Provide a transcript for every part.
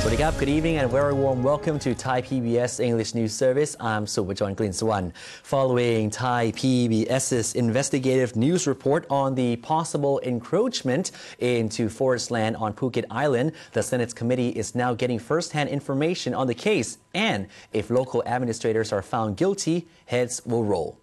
Good evening and a very warm welcome to Thai PBS English News Service. I'm Subhajon Glinsuwan. Following Thai PBS's investigative news report on the possible encroachment into forest land on Phuket Island, the Senate's committee is now getting first-hand information on the case, and if local administrators are found guilty, heads will roll.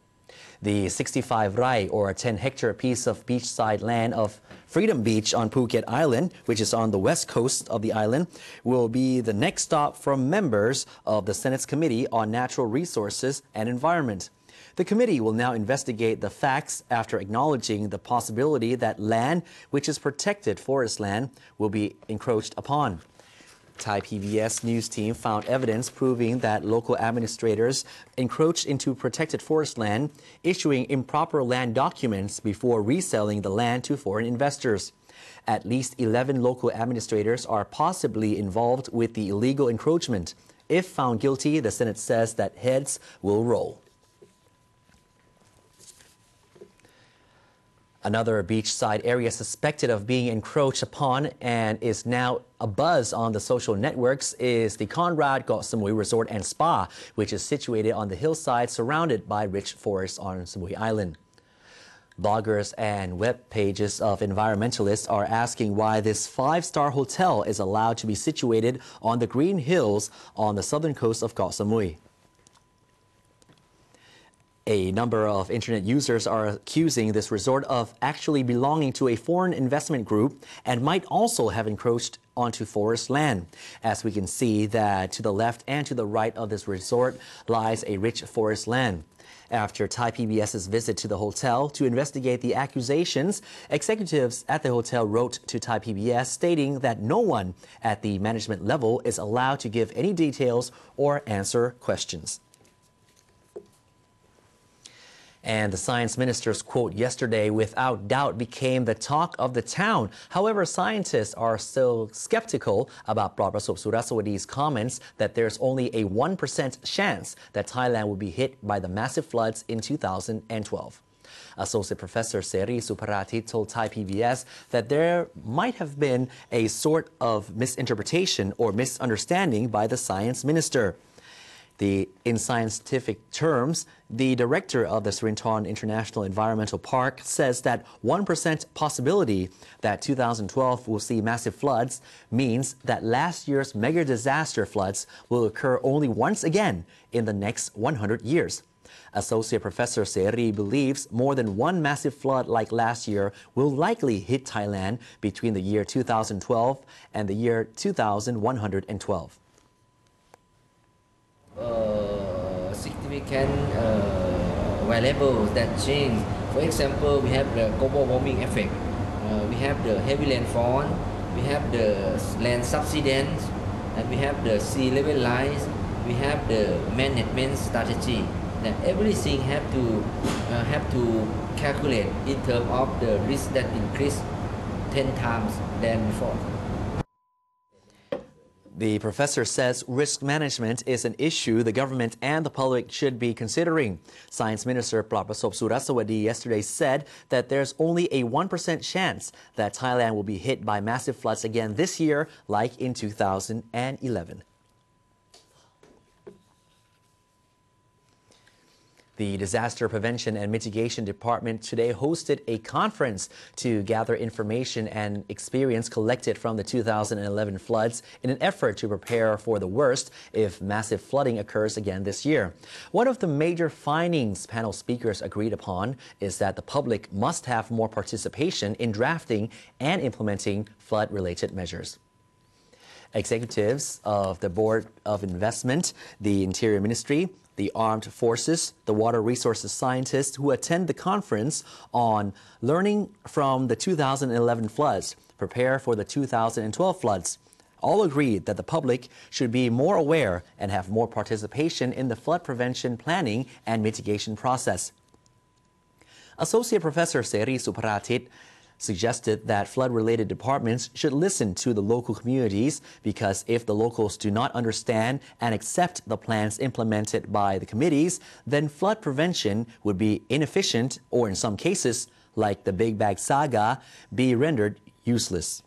The 65 rai or 10-hectare piece of beachside land of Freedom Beach on Phuket Island, which is on the west coast of the island, will be the next stop for members of the Senate's Committee on Natural Resources and Environment. The committee will now investigate the facts after acknowledging the possibility that land, which is protected forest land, will be encroached upon. Thai PBS news team found evidence proving that local administrators encroached into protected forest land, issuing improper land documents before reselling the land to foreign investors. At least 11 local administrators are possibly involved with the illegal encroachment. If found guilty, the Senate says that heads will roll. Another beachside area suspected of being encroached upon and is now abuzz on the social networks is the Govt Samui Resort and Spa, which is situated on the hillside surrounded by rich forests on Samui Island. Bloggers and web pages of environmentalists are asking why this five-star hotel is allowed to be situated on the green hills on the southern coast of Koh Samui. A number of internet users are accusing this resort of actually belonging to a foreign investment group and might also have encroached onto forest land. As we can see that to the left and to the right of this resort lies a rich forest land. After Thai PBS's visit to the hotel to investigate the accusations, executives at the hotel wrote to Thai PBS stating that no one at the management level is allowed to give any details or answer questions. And the science minister's quote yesterday without doubt became the talk of the town. However, scientists are still skeptical about Professor Surasawadi's comments that there's only a 1% chance that Thailand will be hit by the massive floods in 2012. Associate Professor Seri Suparatit told Thai PBS that there might have been a sort of misinterpretation or misunderstanding by the science minister. In scientific terms, the director of the Srinthorn International Environmental Park says that 1% possibility that 2012 will see massive floods means that last year's mega disaster floods will occur only once again in the next 100 years. Associate Professor Seri believes more than one massive flood like last year will likely hit Thailand between the year 2012 and the year 2112. Significant variables that change. For example, we have the global warming effect, we have the heavy rainfall, we have the land subsidence, and we have the sea level rise, we have the management strategy. That everything have to calculate in terms of the risk that increase 10 times than before. The professor says risk management is an issue the government and the public should be considering. Science Minister Professor Surasawadi yesterday said that there's only a 1% chance that Thailand will be hit by massive floods again this year, like in 2011. The Disaster Prevention and Mitigation Department today hosted a conference to gather information and experience collected from the 2011 floods in an effort to prepare for the worst if massive flooding occurs again this year. One of the major findings panel speakers agreed upon is that the public must have more participation in drafting and implementing flood-related measures. Executives of the Board of Investment, the Interior Ministry, the Armed Forces, the water resources scientists who attend the conference on learning from the 2011 floods, prepare for the 2012 floods, all agreed that the public should be more aware and have more participation in the flood prevention planning and mitigation process. Associate Professor Seri Suparatit suggested that flood-related departments should listen to the local communities because if the locals do not understand and accept the plans implemented by the committees, then flood prevention would be inefficient or in some cases, like the Big Bag Saga, be rendered useless.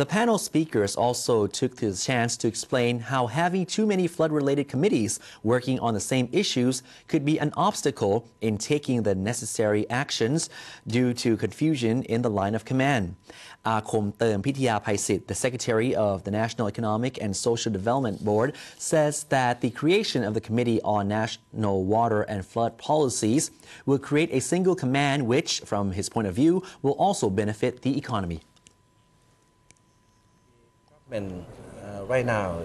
The panel speakers also took the chance to explain how having too many flood-related committees working on the same issues could be an obstacle in taking the necessary actions due to confusion in the line of command. Akom Term Pithiya Phaisit, the Secretary of the National Economic and Social Development Board, says that the creation of the Committee on National Water and Flood Policies will create a single command which, from his point of view, will also benefit the economy. Right now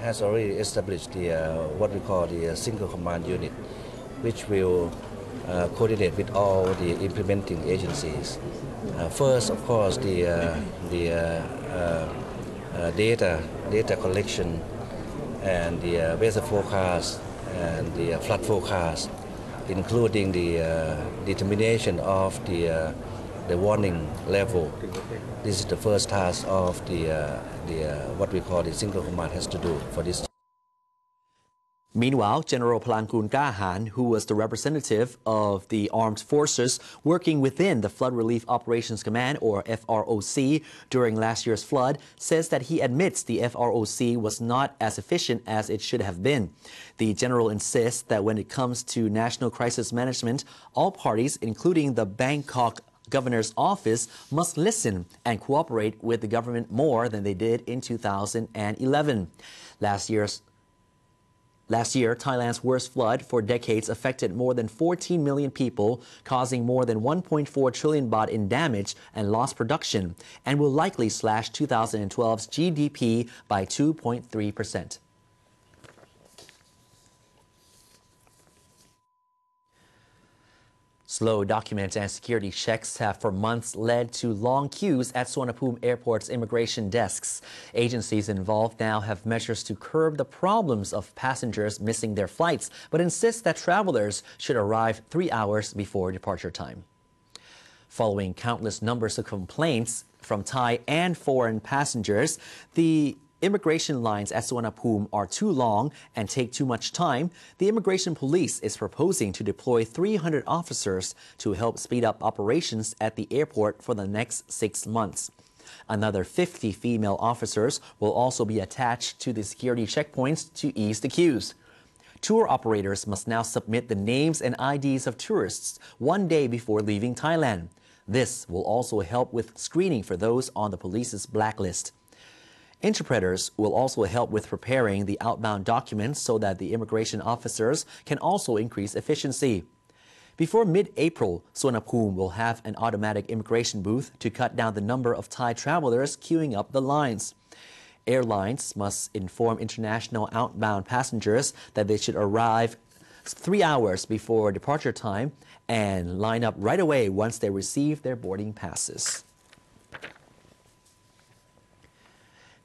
has already established the what we call the single command unit, which will coordinate with all the implementing agencies. First, of course, the data collection and the weather forecast and the flood forecast, including the determination of the warning level. This is the first task of what we call the single command has to do for this. Meanwhile, General Palangkul Kahan, who was the representative of the armed forces working within the Flood Relief Operations Command, or FROC, during last year's flood, says that he admits the FROC was not as efficient as it should have been. The general insists that when it comes to national crisis management, all parties, including the Bangkok Governor's office, must listen and cooperate with the government more than they did in 2011. Last year, Thailand's worst flood for decades affected more than 14 million people, causing more than 1.4 trillion baht in damage and lost production, and will likely slash 2012's GDP by 2.3%. Slow document and security checks have for months led to long queues at Suvarnabhumi Airport's immigration desks. Agencies involved now have measures to curb the problems of passengers missing their flights, but insist that travelers should arrive 3 hours before departure time. Following countless numbers of complaints from Thai and foreign passengers, the immigration lines at Suvarnabhumi are too long and take too much time. The immigration police is proposing to deploy 300 officers to help speed up operations at the airport for the next 6 months. Another 50 female officers will also be attached to the security checkpoints to ease the queues. Tour operators must now submit the names and IDs of tourists 1 day before leaving Thailand. This will also help with screening for those on the police's blacklist. Interpreters will also help with preparing the outbound documents so that the immigration officers can also increase efficiency. Before mid-April, Suvarnabhumi will have an automatic immigration booth to cut down the number of Thai travelers queuing up the lines. Airlines must inform international outbound passengers that they should arrive 3 hours before departure time and line up right away once they receive their boarding passes.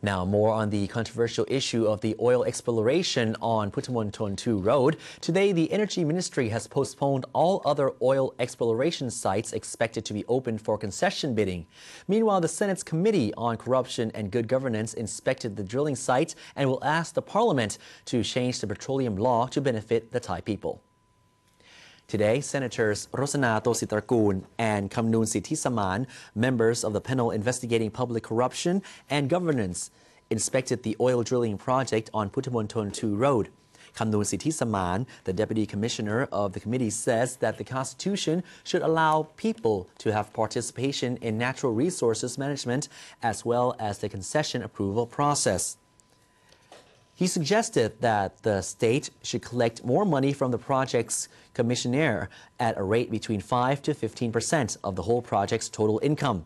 Now, more on the controversial issue of the oil exploration on Phuket 2 Road. Today, the Energy Ministry has postponed all other oil exploration sites expected to be opened for concession bidding. Meanwhile, the Senate's Committee on Corruption and Good Governance inspected the drilling site and will ask the Parliament to change the petroleum law to benefit the Thai people. Today, Senators Rosana Tositrakoon and Kamnoon Sithisaman, members of the panel investigating public corruption and governance, inspected the oil drilling project on Phuket 2 Road. Kamnoon Sithisaman, the Deputy Commissioner of the committee, says that the Constitution should allow people to have participation in natural resources management as well as the concession approval process. He suggested that the state should collect more money from the project's commissioner at a rate between 5 to 15% of the whole project's total income.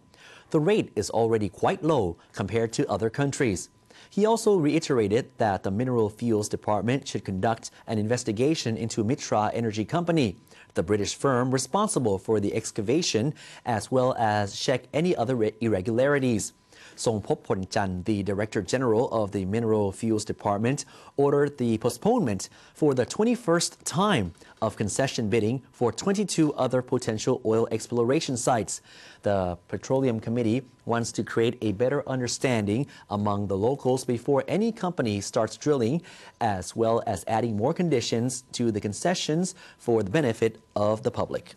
The rate is already quite low compared to other countries. He also reiterated that the Mineral Fuels Department should conduct an investigation into Mitra Energy Company, the British firm responsible for the excavation, as well as check any other irregularities. Songpop Pornchan, the Director General of the Mineral Fuels Department, ordered the postponement for the 21st time of concession bidding for 22 other potential oil exploration sites. The Petroleum Committee wants to create a better understanding among the locals before any company starts drilling, as well as adding more conditions to the concessions for the benefit of the public.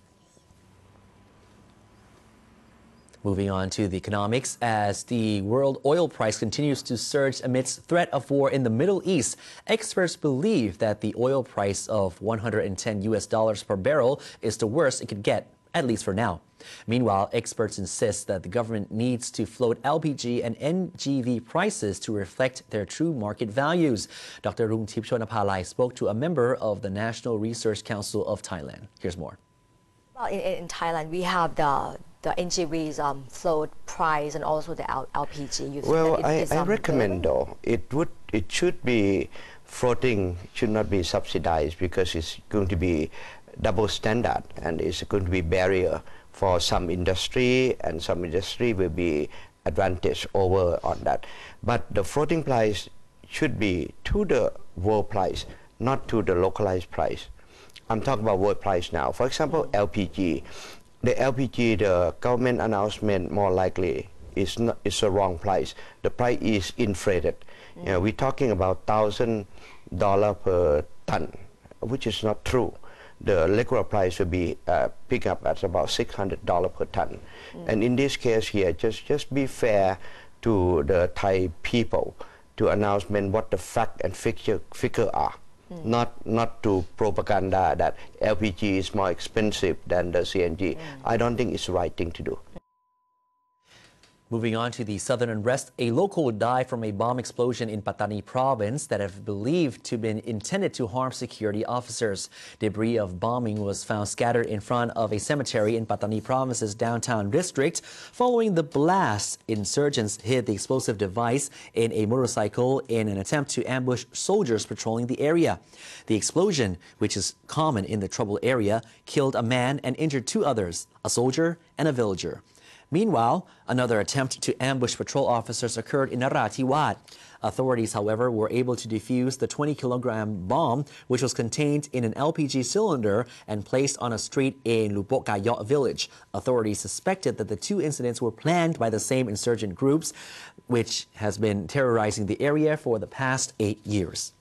Moving on to the economics, as the world oil price continues to surge amidst threat of war in the Middle East, experts believe that the oil price of $110 per barrel is the worst it could get, at least for now. Meanwhile, experts insist that the government needs to float LPG and NGV prices to reflect their true market values. Dr. Rungtip Chonapalai spoke to a member of the National Research Council of Thailand. Here's more. Well, in Thailand, we have the NGV's float price and also the LPG. Well, I recommend though it should be floating, should not be subsidized, because it's going to be double standard and it's going to be barrier for some industry, and some industry will be advantage over on that. But the floating price should be to the world price, not to the localized price. I'm talking about world price now. For example, LPG. The LPG, the government announcement more likely is a wrong price. The price is inflated. You know, we're talking about $1,000 per ton, which is not true. The regular price will be pick up at about $600 per ton. And in this case here, just be fair to the Thai people to announcement what the fact and figure are. Not to propaganda that LPG is more expensive than the CNG. I don't think it's the right thing to do. Moving on to the southern unrest, a local died from a bomb explosion in Pattani province that have believed to have been intended to harm security officers. Debris of bombing was found scattered in front of a cemetery in Pattani province's downtown district. Following the blast, insurgents hid the explosive device in a motorcycle in an attempt to ambush soldiers patrolling the area. The explosion, which is common in the troubled area, killed a man and injured two others, a soldier and a villager. Meanwhile, another attempt to ambush patrol officers occurred in Narathiwat. Authorities, however, were able to defuse the 20-kilogram bomb, which was contained in an LPG cylinder and placed on a street in Lupokayot village. Authorities suspected that the two incidents were planned by the same insurgent groups, which has been terrorizing the area for the past 8 years.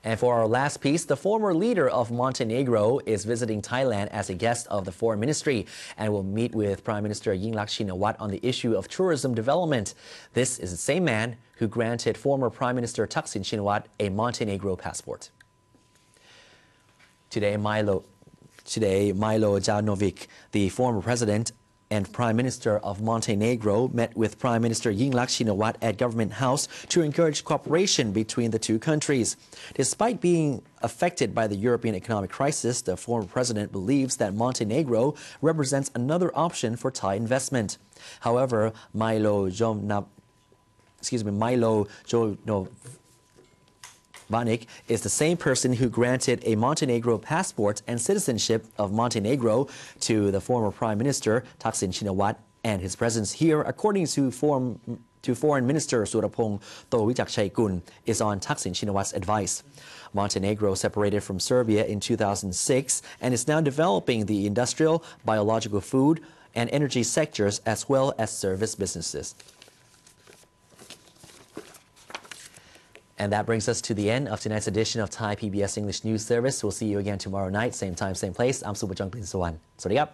And for our last piece, the former leader of Montenegro is visiting Thailand as a guest of the Foreign Ministry and will meet with Prime Minister Encroachment on the issue of tourism development. This is the same man who granted former Prime Minister Thaksin Shinawatra a Montenegro passport. Today, Milo Djukanovic, the former president and Prime Minister of Montenegro, met with Prime Minister Encroachment at Government House to encourage cooperation between the two countries. Despite being affected by the European economic crisis, the former president believes that Montenegro represents another option for Thai investment. However, Milo Djukanovic is the same person who granted a Montenegro passport and citizenship of Montenegro to the former Prime Minister Thaksin Shinawatra, and his presence here, according to Foreign Minister Surapong Towijakchaikul, is on Thaksin Shinawatra's advice. Montenegro separated from Serbia in 2006 and is now developing the industrial, biological food, and energy sectors as well as service businesses. And that brings us to the end of tonight's edition of Thai PBS English News Service. We'll see you again tomorrow night, same time, same place. I'm Subhajong Klinsawan. Sawasdee krap.